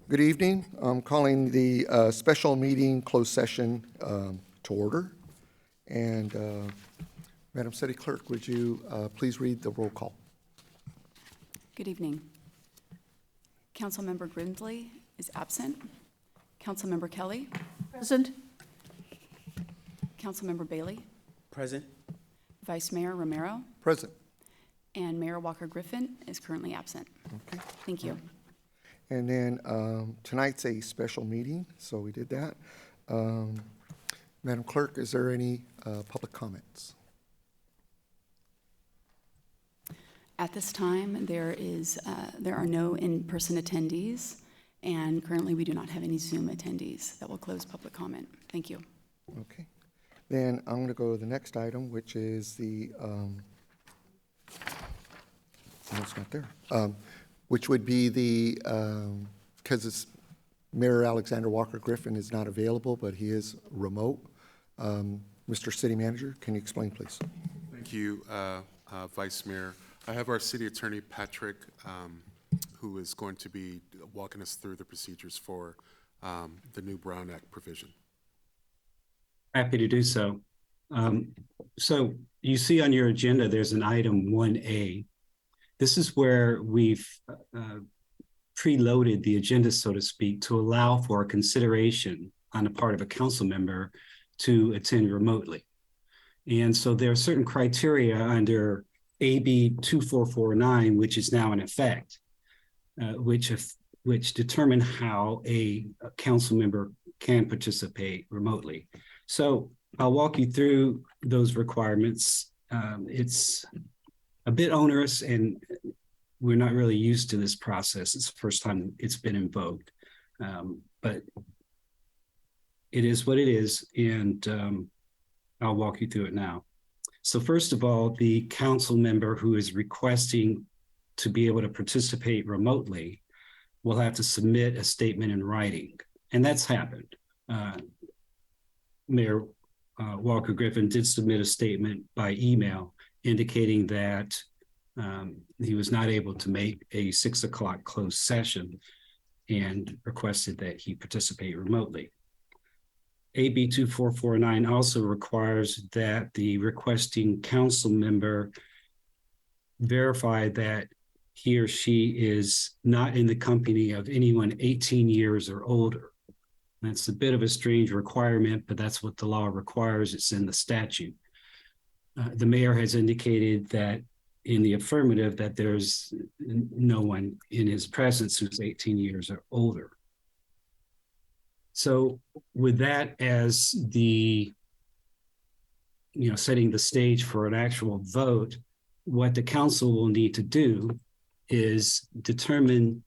Good evening. I'm calling the special meeting closed session to order. And Madam City Clerk, would you please read the roll call? Good evening. Councilmember Grindley is absent. Councilmember Kelly? Present. Councilmember Bailey? Present. Vice Mayor Romero? Present. And Mayor Walker Griffin is currently absent. Okay. Thank you. And then tonight's a special meeting, so we did that. Madam Clerk, is there any public comments? At this time, there are no in-person attendees, and currently we do not have any Zoom attendees. That will close public comment. Thank you. Okay. Then I'm going to go to the next item, which is the, no, it's not there, which would be the, because it's Mayor Alexander Walker Griffin is not available, but he is remote. Mr. City Manager, can you explain, please? Thank you, Vice Mayor. I have our City Attorney, Patrick, who is going to be walking us through the procedures for the new Brown Act provision. Happy to do so. So you see on your agenda, there's an item 1A. This is where we've preloaded the agenda, so to speak, to allow for a consideration on the part of a council member to attend remotely. And so there are certain criteria under AB 2449, which is now in effect, which determine how a council member can participate remotely. So I'll walk you through those requirements. It's a bit onerous, and we're not really used to this process. It's the first time it's been invoked, but it is what it is, and I'll walk you through it now. So first of all, the council member who is requesting to be able to participate remotely will have to submit a statement in writing, and that's happened. Mayor Walker Griffin did submit a statement by email indicating that he was not able to make a 6 o'clock closed session and requested that he participate remotely. AB 2449 also requires that the requesting council member verify that he or she is not in the company of anyone 18 years or older. That's a bit of a strange requirement, but that's what the law requires. It's in the statute. The mayor has indicated that in the affirmative that there's no one in his presence who's 18 years or older. So with that as the, setting the stage for an actual vote, what the council will need to do is determine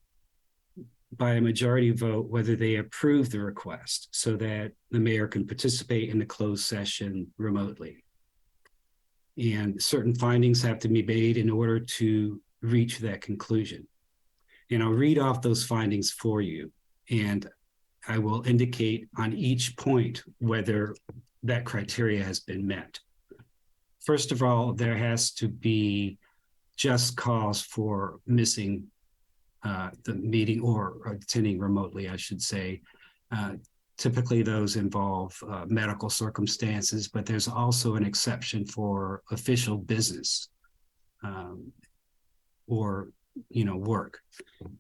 by a majority vote whether they approve the request so that the mayor can participate in the closed session remotely. And certain findings have to be made in order to reach that conclusion. And I'll read off those findings for you, and I will indicate on each point whether that criteria has been met. First of all, there has to be just cause for missing the meeting or attending remotely, I should say. Typically those involve medical circumstances, but there's also an exception for official business or work.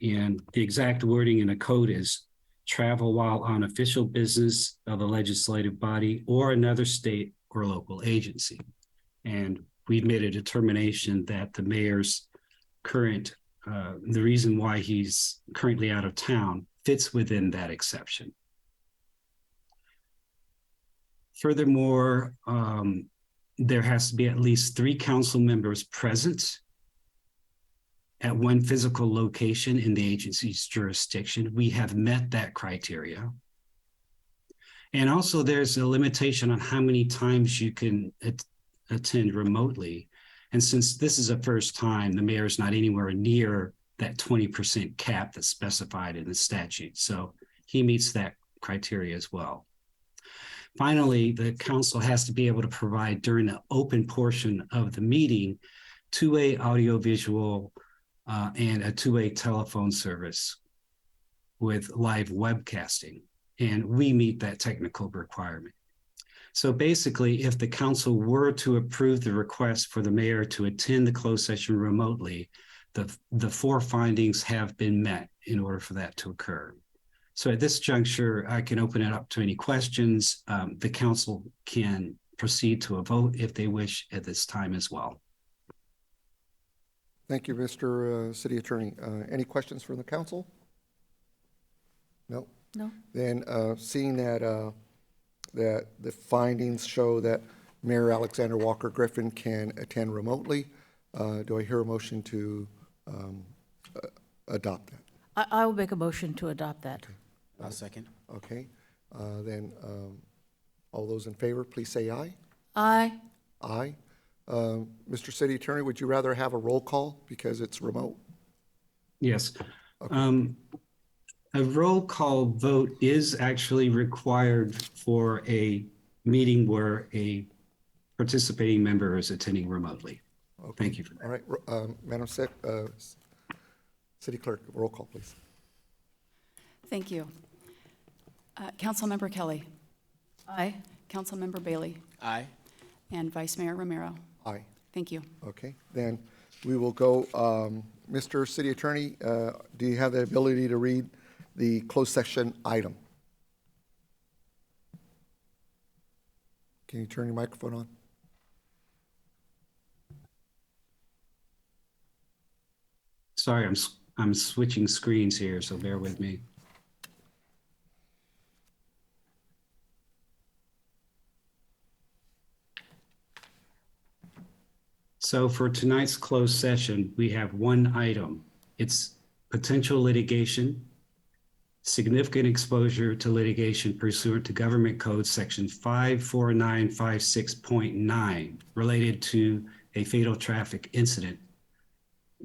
And the exact wording in the code is travel while on official business of a legislative body or another state or local agency. And we've made a determination that the mayor's current the reason why he's currently out of town fits within that exception. Furthermore, there has to be at least 3 council members present at one physical location in the agency's jurisdiction. We have met that criteria. And also there's a limitation on how many times you can attend remotely. And since this is a first time, the mayor's not anywhere near that 20% cap that's specified in the statute. So he meets that criteria as well. Finally, the council has to be able to provide during the open portion of the meeting, 2-way audiovisual and a 2-way telephone service with live webcasting, and we meet that technical requirement. So basically, if the council were to approve the request for the mayor to attend the closed session remotely, the four findings have been met in order for that to occur. So at this juncture, I can open it up to any questions. The council can proceed to a vote if they wish at this time as well. Thank you, Mr. City Attorney. Any questions from the council? No? No. Then, seeing that, that the findings show that Mayor Alexander Walker Griffin can attend remotely, do I hear a motion to adopt that? I will make a motion to adopt that. I'll second. Okay, then, all those in favor, please say aye. Aye. Aye. Mr. City Attorney, would you rather have a roll call because it's remote? Yes. A roll call vote is actually required for a meeting where a participating member is attending remotely. Okay. Thank you for that. All right, Madam City Clerk, roll call, please. Thank you. Councilmember Kelly, Aye. Councilmember Bailey, Aye. and Vice Mayor Romero. Aye. Thank you. Okay, then we will go, Mr. City Attorney, do you have the ability to read the closed session item? Can you turn your microphone on? Sorry, I'm switching screens here, so bear with me. So for tonight's closed session, we have one item. It's potential litigation, significant exposure to litigation pursuant to Government Code Section 54956.9 related to a fatal traffic incident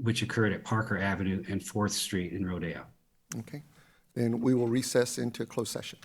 which occurred at Parker Avenue and 4th Street in Rodeo. Okay, then we will recess into closed session.